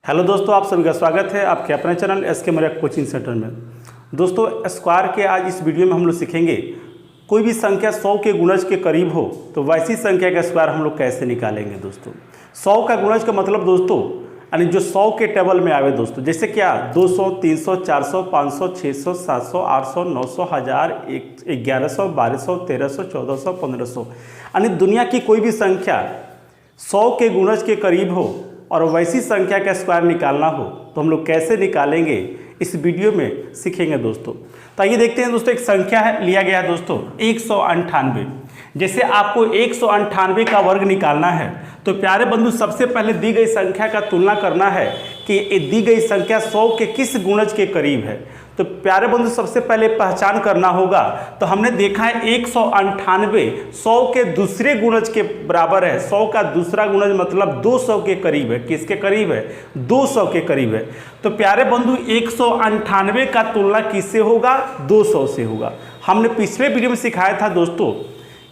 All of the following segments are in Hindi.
हेलो दोस्तों, आप सभी का स्वागत है आपके अपने channel SK Maurya coaching centre में। दोस्तों, स्क्वायर के आज इस वीडियो में हम लोग सीखेंगे कोई भी संख्या 100 के गुणज के करीब हो तो वैसी संख्या का स्क्वायर हम लोग कैसे निकालेंगे। दोस्तों 100 का गुणज का मतलब दोस्तों यानी जो 100 के टेबल में आवे दोस्तों, जैसे क्या 200, 300, 400, 500, 600, 700, 800, 900, 1000, 1100, 1200, 1300, 1400, 1500 यानी दुनिया की कोई भी संख्या 100 के गुणज के करीब हो और वैसी संख्या का स्क्वायर निकालना हो तो हम लोग कैसे निकालेंगे इस वीडियो में सीखेंगे दोस्तों। तो आइए देखते हैं दोस्तों, एक संख्या है लिया गया है दोस्तों 198। जैसे आपको 198 का वर्ग निकालना है तो प्यारे बंधु सबसे पहले दी गई संख्या का तुलना करना है कि ये दी गई संख्या 100 के किस गुणज के करीब है। तो प्यारे बंधु सबसे पहले पहचान करना होगा। तो हमने देखा है 198 100 के दूसरे गुणज के बराबर है। 100 का दूसरा गुणज मतलब 200 के करीब है। किसके करीब है? 200 के करीब है। तो प्यारे बंधु 198 का तुलना किससे होगा? 200 से होगा। हमने पिछले वीडियो में सिखाया था दोस्तों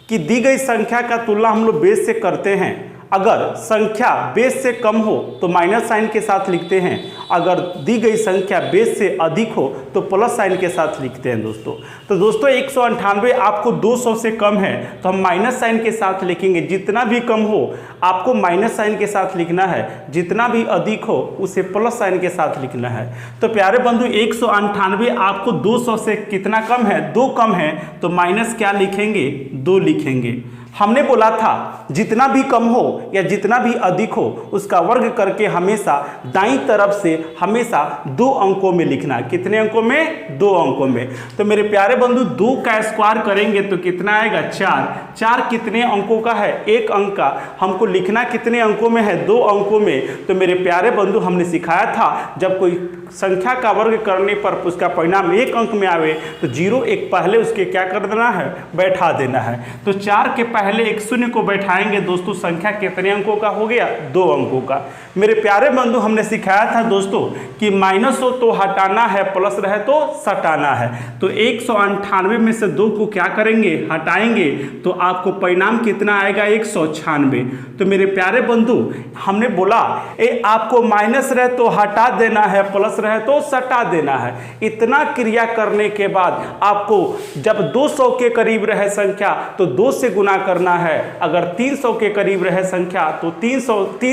कि दी गई संख्या का तुलना हम लोग बेस से करते हैं। अगर संख्या बेस से कम हो तो माइनस साइन के साथ लिखते हैं, अगर दी गई संख्या बेस से अधिक हो तो प्लस साइन के साथ लिखते हैं दोस्तों। तो दोस्तों 198 आपको 200 से कम है तो हम माइनस साइन के साथ लिखेंगे। जितना भी कम हो आपको माइनस साइन के साथ लिखना है, जितना भी अधिक हो उसे प्लस साइन के साथ लिखना है। तो प्यारे बंधु 198 आपको 200 से कितना कम है? 2 कम है तो माइनस क्या लिखेंगे? 2 लिखेंगे। हमने बोला था जितना भी कम हो या जितना भी अधिक हो उसका वर्ग करके हमेशा दाईं तरफ से हमेशा 2 अंकों में लिखना। कितने अंकों में? 2 अंकों में। तो मेरे प्यारे बंधु 2 का स्क्वायर करेंगे तो कितना आएगा? 4। 4 कितने अंकों का है? 1 अंक का। हमको लिखना कितने अंकों में है? 2 अंकों में। तो मेरे प्यारे बंधु हमने सिखाया था जब कोई संख्या का वर्ग करने पर उसका परिणाम 1 अंक में आवे तो 0 1 पहले उसके क्या कर देना है? बैठा देना है। तो 4 के पहले एक शून्य को बैठाएंगे दोस्तों, संख्या कितने अंकों का हो गया? 2 अंकों का। मेरे प्यारे बंधु हमने सिखाया था दोस्तों कि माइनस हो तो हटाना है, प्लस रहे तो सटाना है। तो 198 में से 2 को क्या करेंगे? हटाएंगे तो आपको परिणाम कितना आएगा? 196। तो मेरे प्यारे बंधु हमने बोला आपको माइनस रहे तो हटा देना है, प्लस रहे तो सटा देना है। इतना क्रिया करने के बाद आपको जब 200 के करीब रहे संख्या तो 2 से गुना करना है, अगर 300 के करीब रहे संख्या तो 3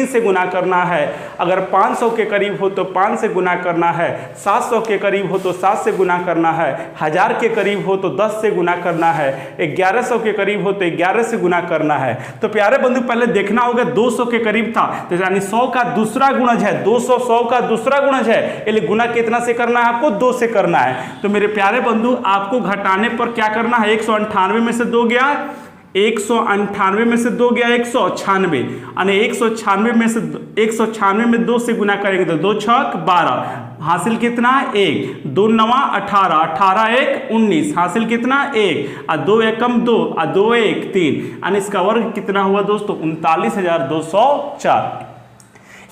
से गुना करना है, अगर 500 के करीब हो तो 5 से गुना करना है, 700 के करीब हो तो 7 से गुना करना है, 1000 के करीब हो तो 10 से गुना करना है, 1100 के करीब हो तो 11 से गुना करना है। तो प्यारे बंधु पहले देखना होगा 200 के करीब था तो यानी 100 का दूसरा गुणज है। 200 100 का दूसरा गुणज है, इसलिए गुना कितना से करना है? आपको 2 से करना है। तो मेरे प्यारे बंधु आपको घटाने पर क्या करना है? 198 में से 2 गया, 198 में से 2 गया 196, यानी 196 में से 196 में 2 से गुना करेंगे तो 2 छक 12, हासिल कितना? 1। 2 9 18, 18 1 19, हासिल कितना? 1। और 2 एकम 2 और 2 1 3, यानी इसका वर्ग कितना हुआ दोस्तों? 39,204।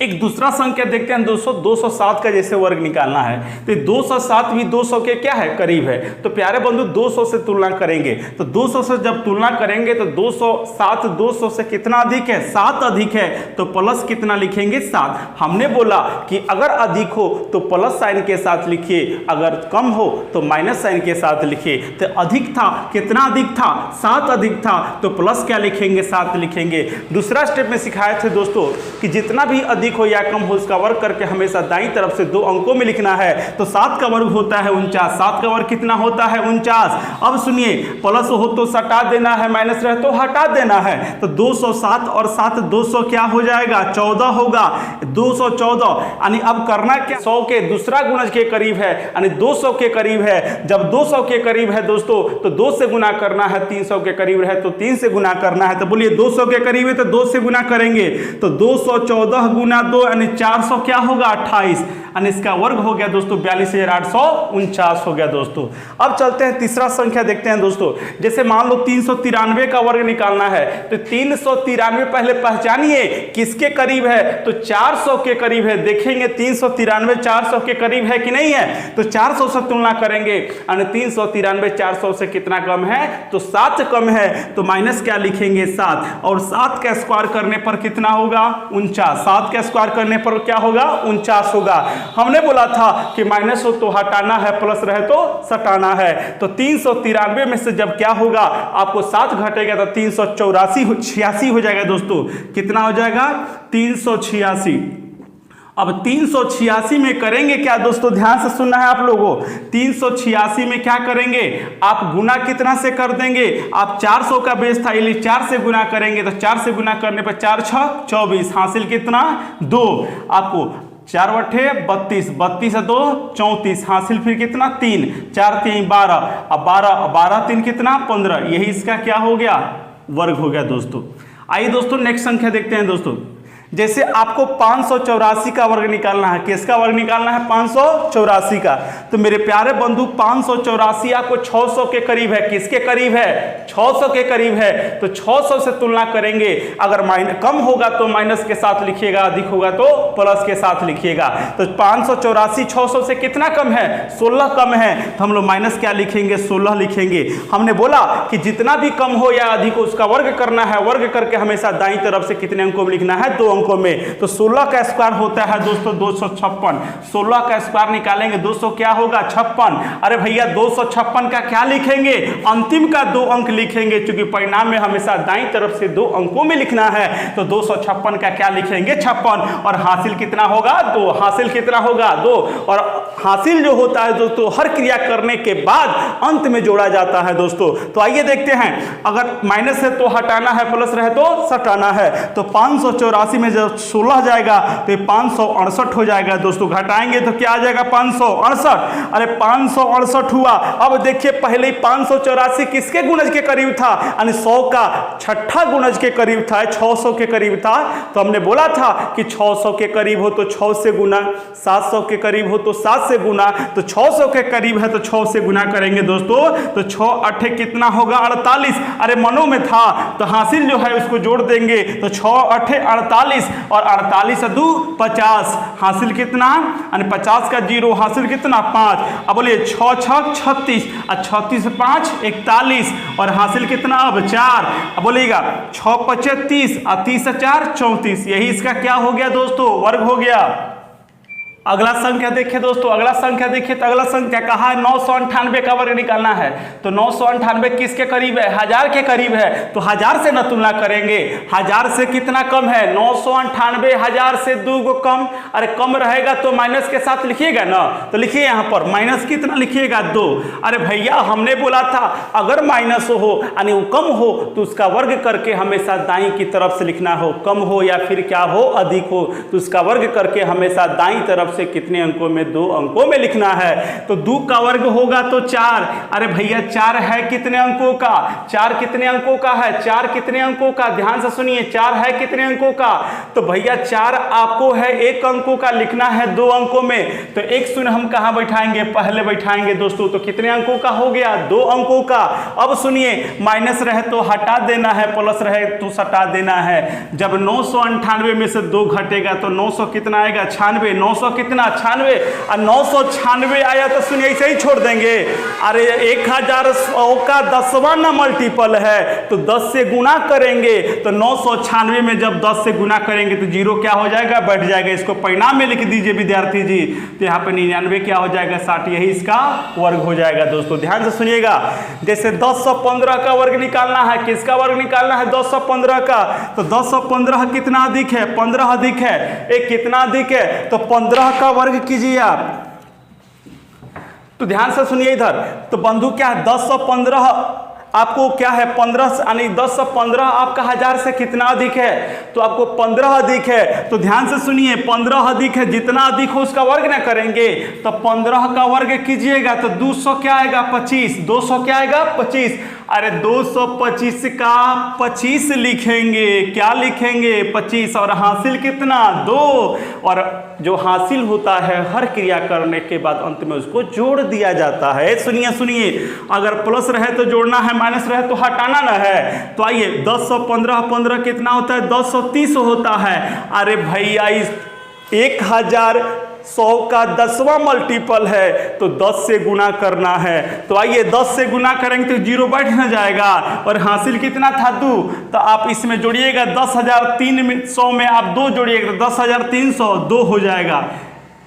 एक दूसरा संख्या देखते हैं दोस्तों, 207 का जैसे वर्ग निकालना है तो 207 भी 200 के क्या है? करीब है। तो प्यारे बंधु 200 से तुलना करेंगे तो 200 से जब तुलना करेंगे तो 207 200 से कितना अधिक है? 7 अधिक है। तो प्लस कितना लिखेंगे? 7। हमने बोला कि अगर अधिक हो तो प्लस साइन के साथ लिखिए, अगर कम हो तो माइनस साइन के साथ लिखिए। तो अधिक था, कितना अधिक था? 7 अधिक था तो प्लस क्या लिखेंगे? 7 लिखेंगे। दूसरा स्टेप में सिखाए थे दोस्तों कि जितना भी अधिक हो या कम हो उसका वर्ग करके हमेशा दाईं तरफ से 2 अंकों में लिखना है। तो 7 का वर्ग होता है 49। 7 का वर्ग कितना होता है? 49। अब सुनिए, प्लस हो तो सटा देना है, माइनस रहे तो हटा देना है। तो 207 और 7 200 क्या हो जाएगा? 14 होगा। 214 यानी अब करना क्या? 100 के दूसरा गुणज के करीब है यानी 200 के करीब है। जब 200 के करीब है दोस्तों तो 2 से गुना करना है, 300 के करीब रहे तो 3 से गुना करना है। तो बोलिए 200 के करीब है तो 2 से गुना करेंगे तो 214 गुना 2 यानी 400 क्या होगा? 28, यानी इसका वर्ग हो गया दोस्तों 42,849 हो गया दोस्तों। अब चलते हैं तीसरा संख्या देखते हैं दोस्तों। जैसे मान लो 393 का वर्ग निकालना है तो 393 पहले पहचानिए किसके करीब है? तो 400 के करीब है। देखेंगे 393 400 के करीब है कि नहीं है? तो 400 से तुलना करेंगे यानी 393 400 से कितना कम है? तो 7 कम है। तो माइनस क्या लिखेंगे? 7। और 7 का स्क्वायर करने पर कितना होगा? 49। 7 का स्क्वायर करने पर क्या होगा 49 होगा। हमने बोला था कि माइनस हो तो हटाना है, प्लस रहे तो सटाना है। तो 393 में से जब क्या होगा आपको 7 घटेगा तो 386 हो जाएगा दोस्तों। कितना हो जाएगा 386। अब 386 में करेंगे क्या दोस्तों, ध्यान से सुनना है आप लोगों। 386 में क्या करेंगे, आप गुना कितना से कर देंगे, आप 400 का बेस था इसलिए 4 से गुना करेंगे। तो 4 से गुना करने पर 4 6 24, हासिल कितना 2। आपको 4 बटे 32, 32 2 34, हासिल फिर कितना 3, 4 3 12, अब 12 3 कितना 15, यही इसका क्या हो गया वर्ग हो गया दोस्तों। आइए दोस्तों नेक्स्ट संख्या देखते हैं दोस्तों। जैसे आपको 584 का वर्ग निकालना है, किसका वर्ग निकालना है 584 का। तो मेरे प्यारे बंधु 584 आपको 600 के करीब है। किसके करीब है 600 के करीब है। तो 600 से तुलना करेंगे, अगर कम होगा तो माइनस के साथ लिखिएगा, अधिक होगा तो प्लस के साथ लिखिएगा। तो 584 600 से कितना कम है 16 कम है। तो हम लोग माइनस क्या लिखेंगे 16 लिखेंगे। हमने बोला कि जितना भी कम हो या अधिक हो उसका वर्ग करना है, वर्ग करके हमेशा दाईं तरफ से कितने अंकों में लिखना है 2 अंकों में। तो 16 का स्क्वायर होता है दोस्तों 256। 16 का स्क्वायर निकालेंगे 200 क्या होगा 56। अरे भैया 256 का क्या लिखेंगे, अंतिम का 2 अंक लिखेंगे, क्योंकि परिणाम में हमेशा दाईं तरफ से 2 अंकों में लिखना है। तो 256 का क्या लिखेंगे 56, और हासिल कितना होगा 2, हासिल कितना होगा 2। और हासिल जो होता है दोस्तों हर क्रिया करने के बाद अंत में जोड़ा जाता है दोस्तों। तो आइए देखते हैं, अगर माइनस है तो हटाना है, प्लस रहे तो सटाना है। तो 584 में जब 16 जाएगा तो ये 568 हो जाएगा दोस्तों। घटाएंगे तो क्या आ जाएगा 568। अरे 568 हुआ। अब देखिए पहले ही 584 किसके गुणज के करीब था, यानी 100 का छठा गुणज के करीब था, 600 के करीब था। तो हमने बोला था कि 600 के करीब हो तो 6 से गुना, 700 के करीब हो तो 7 से गुना। तो 600 के करीब है तो 6 से गुना करेंगे दोस्तों। तो 6 8 कितना होगा 48। अरे मनो में था तो हासिल जो है उसको जोड़ देंगे। तो 6 8 48, और 48 2 50, हासिल कितना 50 का 0, हासिल कितना 5। अब बोलिए 6 6 36, और 36 5 41, और हासिल कितना अब 4। अब बोलिएगा 6 5 30, और 30 4 34, यही इसका क्या हो गया दोस्तों वर्ग हो गया। अगला संख्या देखिए दोस्तों, अगला संख्या देखिए। तो अगला संख्या कहा है 998 का वर्ग निकालना है। तो 998 किसके करीब है 1000 के करीब है। तो 1000 से न तुलना करेंगे, 1000 से कितना कम है 998, 1000 से 2 गो कम। अरे कम रहेगा तो माइनस के साथ लिखिएगा ना, तो लिखिए यहाँ पर माइनस कितना लिखिएगा 2। अरे भैया हमने बोला था अगर माइनस हो यानी वो कम हो तो उसका वर्ग करके हमेशा दाईं की तरफ से लिखना हो, कम हो या फिर क्या हो अधिक हो तो उसका वर्ग करके हमेशा दाईं तरफ से कितने अंकों में 2 अंकों में लिखना है। तो 2 का वर्ग होगा तो 4। अरे भैया 4 है कितने अंकों का, 4 कितने अंकों का है, 4 कितने अंकों का, ध्यान से सुनिए 4 है कितने अंकों का। तो भैया 4 आपको है 1 अंकों का लिखना है 2 अंकों में। तो 1 शून्य हम कहां बैठाएंगे पहले बैठाएंगे दोस्तों। तो कितने अंकों का हो गया 2 अंकों का। अब सुनिए माइनस रहे तो हटा देना है, प्लस रहे तो सटा देना है। जब 998 में से 2 घटेगा तो 900 कितना आएगा 96, 900 कितना 96, और 996 आया तो सुनिए ऐसे ही छोड़ देंगे। अरे 1000 का 10वां ना मल्टीपल है तो 10 से गुना करेंगे। तो 996 में जब 10 से गुना करेंगे तो 0 क्या हो जाएगा बैठ जाएगा। इसको परिणाम में लिख दीजिए विद्यार्थी जी। तो यहाँ पे 99 क्या हो जाएगा 60, यही इसका वर्ग हो जाएगा दोस्तों। ध्यान से सुनिएगा, जैसे 1015 का वर्ग निकालना है, किसका वर्ग निकालना है 1015 का। तो 1015 कितना अधिक है 15 अधिक है, एक कितना अधिक है तो 15 का वर्ग कीजिए आप। तो ध्यान से सुनिए इधर, तो बंधु क्या है 1015 आपको क्या है 15 यानी 1015 आपका 1000 से कितना अधिक है तो आपको 15 अधिक है। तो ध्यान से सुनिए 15 अधिक है, जितना अधिक हो उसका वर्ग ना करेंगे। तो 15 का वर्ग कीजिएगा तो 200 क्या आएगा 25, 200 क्या आएगा 25। अरे 225 का 25 लिखेंगे, क्या लिखेंगे 25, और हासिल कितना 2। और जो हासिल होता है हर क्रिया करने के बाद अंत में उसको जोड़ दिया जाता है। सुनिए सुनिए, अगर प्लस रहे तो जोड़ना है, माइनस रहे तो हटाना ना है। तो आइए 1015 15 कितना होता है 1030 होता है। अरे भैया इस 1000 100 का 10वां मल्टीपल है तो 10 से गुना करना है। तो आइए 10 से गुना करेंगे तो 0 बैठ न जाएगा और हासिल कितना था 2। तो आप इसमें जोड़िएगा 10,300 में आप 2 जोड़िएगा तो 10,302 हो जाएगा।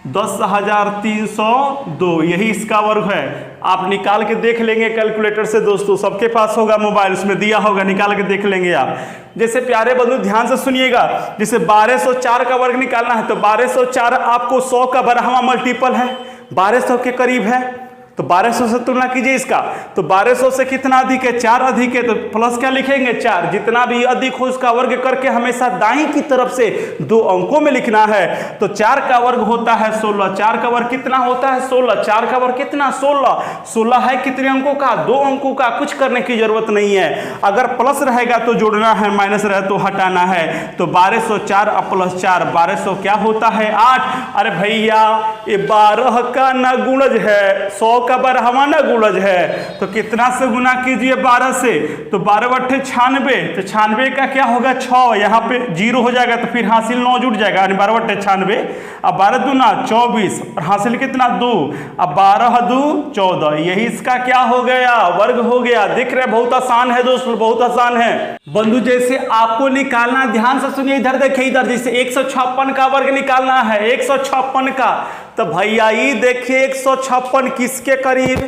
10,302 यही इसका वर्ग है। आप निकाल के देख लेंगे कैलकुलेटर से दोस्तों, सबके पास होगा मोबाइल, उसमें दिया होगा, निकाल के देख लेंगे आप। जैसे प्यारे बंधु ध्यान से सुनिएगा, जैसे 1204 का वर्ग निकालना है तो 1204 आपको 100 का 12वां मल्टीपल है, 1200 के करीब है। तो 1200 से तुलना कीजिए इसका, तो 1200 से कितना अधिक है, 4 अधिक है, तो प्लस क्या लिखेंगे 4। जितना भी अधिक हो उसका वर्ग करके हमेशा दाईं की तरफ से 2 अंकों में लिखना है। तो 4 का वर्ग होता है 16, 4 का वर्ग कितना होता है 16, 4 का वर्ग कितना 16, 16 है कितने अंकों का 2 अंकों का। कुछ करने की जरूरत नहीं है, अगर प्लस रहेगा तो जोड़ना है, माइनस रहे तो हटाना है। तो 1204 प्लस 4 1200 क्या होता है 8। अरे भैया ये 12 का न गुणज है, 100 का 12वां ना गुणज है, तो कितना से गुना कीजिए 12 से, तो 12 बट्ठे 96, तो 96 का क्या होगा 6, यहाँ पे 0 हो जाएगा तो फिर हासिल 9 जुट जाएगा, 12 बट्ठे 96। अब 12 दूना 24 और हासिल कितना 2, अब 12 2 14, यही इसका क्या हो गया वर्ग हो गया। दिख रहे बहुत आसान है दोस्तों, बहुत आसान है बंधु। जैसे आपको निकालना, ध्यान से सुनिए, इधर देखिए, इधर जैसे 156 का वर्ग निकालना है 156 का, तो भैया ये देखिए 156 किसके करीब,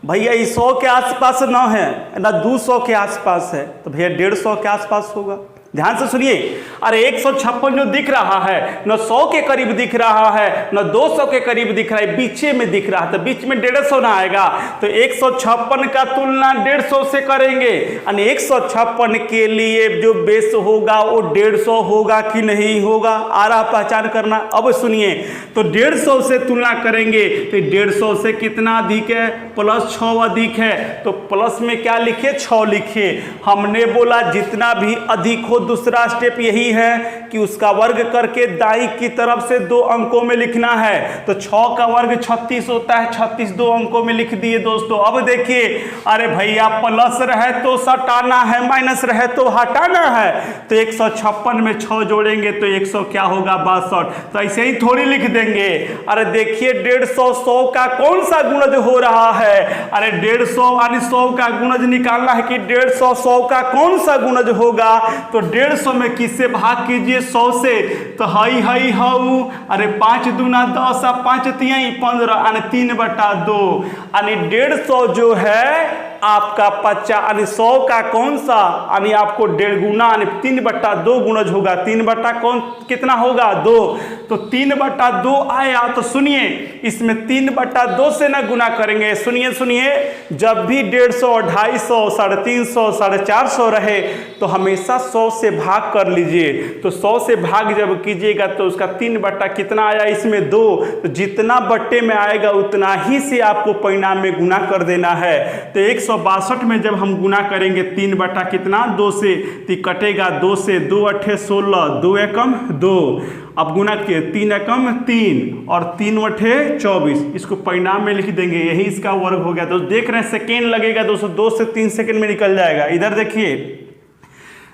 भैया ये 100 के आसपास ना है ना 200 के आसपास है, तो भैया 150 के आसपास होगा। ध्यान से सुनिए, अरे 156 जो दिख रहा है न 100 के करीब दिख रहा है न 200 के करीब दिख रहा है, बीचे में दिख रहा है, तो बीच में 150 ना आएगा। तो 156 का तुलना 150 से करेंगे, यानी 156 के लिए जो बेस होगा वो 150 होगा कि नहीं होगा, आ रहा पहचान करना। अब सुनिए, तो 150 से तुलना करेंगे तो 150 से कितना अधिक है, प्लस 6 अधिक है, तो प्लस में क्या लिखे 6 लिखे। हमने बोला जितना भी अधिक हो दूसरा स्टेप यही है कि उसका वर्ग करके दाईं की तरफ से 2 अंकों में लिखना है। तो 6 का वर्ग 36 होता है, 36 2 अंकों में लिख दिए दोस्तों। अब देखिए, अरे भैया प्लस रहे तो सटाना है, माइनस रहे तो हटाना है, तो 156 में 6 जोड़ेंगे तो 100 क्या होगा 62। तो ऐसे ही थोड़ी लिख देंगे। अरे देखिए 150 100 का कौन सा गुणज हो रहा है, अरे 150 यानी 100 का गुणज निकालना है कि 150 100 का कौन सा गुणज होगा। तो 150 में किससे भाग कीजिए 100 से, तो हई हई हाउ, अरे 5 दूना 10 और 5 तिहाई 15 यानी 3/2, यानी 150 जो है आपका 50 यानी 100 का कौन सा, यानी आपको 1.5 गुना यानी 3/2 गुणज होगा। 3 बट्टा कौन कितना होगा 2, तो 3/2 आया। तो सुनिए इसमें 3/2 से ना गुना करेंगे, सुनिए सुनिए, जब भी 150 250 350 450 रहे तो हमेशा 100 से भाग कर लीजिए। तो 100 से भाग जब कीजिएगा तो उसका 3 बट्टा कितना आया इसमें 2, तो जितना बट्टे में आएगा उतना ही से आपको परिणाम में गुना कर देना है। तो 162 में जब हम गुना करेंगे 3 बट्टा कितना 2 से, तो कटेगा 2 से, 2 अट्ठे 16, 2 एकम 2, अब गुना किए 3 एकम 3 और 3 अट्ठे 24, इसको परिणाम में लिख देंगे, यही इसका वर्ग हो गया। तो देख रहे हैं सेकेंड लगेगा दोस्तों, 2 से 3 सेकेंड में निकल जाएगा। इधर देखिए,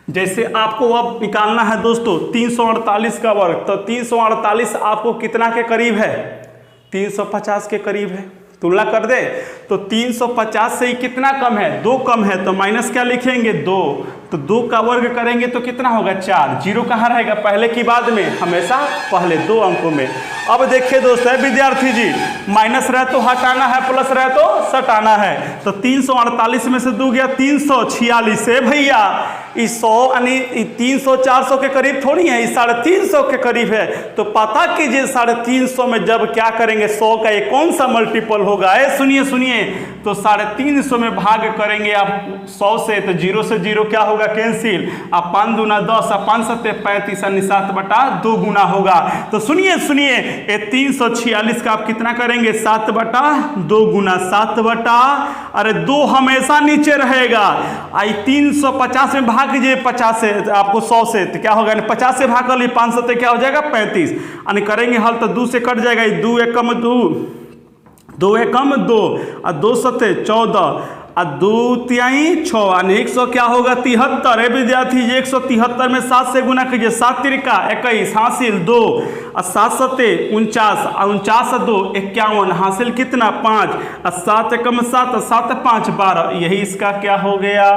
जैसे आपको अब निकालना है दोस्तों 348 का वर्ग, तो 348 आपको कितना के करीब है 350 के करीब है। तुलना कर दे तो 350 से ही कितना कम है 2 कम है, तो माइनस क्या लिखेंगे 2, तो 2 का वर्ग करेंगे तो कितना होगा 4। जीरो कहाँ रहेगा पहले की बाद में, हमेशा पहले 2 अंकों में। अब देखिए दोस्तों विद्यार्थी जी, माइनस रहे तो हटाना है, प्लस रहे तो सटाना है। तो 348 में से 2 गया 346 है भैया, इस 100 यानी 300 400 के करीब थोड़ी है, इस 350 के करीब है। तो पता कीजिए 350 में जब क्या करेंगे 100 का ये कौन सा मल्टीपल होगा, सुनिए सुनिए, तो 350 में भाग करेंगे आप 100 से, तो 0 से 0 क्या होगा कैंसिल, आप 5 दूना 10 और 5 सत्ते 35 यानी 7/2 गुना होगा। तो सुनिए सुनिए, ये 346 का आप कितना करेंगे 7/2 गुना 7 अरे 2 हमेशा नीचे रहेगा। आई 350 में भाग कीजिए 50 से, आपको 100 से, तो क्या होगा 50 से भाग कर लिए 5 सत्ते क्या हो जाएगा 35, यानी करेंगे हल तो 2 से कट जाएगा, 2 एकम 2 2 एकम 2 और 2 सत्ते 14, और 2 तिहाई 6 यानी 100 क्या होगा 73। है विद्यार्थी जी 173 में 7 से गुना कीजिए, 7 तिरिका 21 हासिल 2 और 7 सत्ते 49 और 49 2 51 हासिल कितना 5 और 7 एकम 7 और 7 5 12। यही इसका क्या हो गया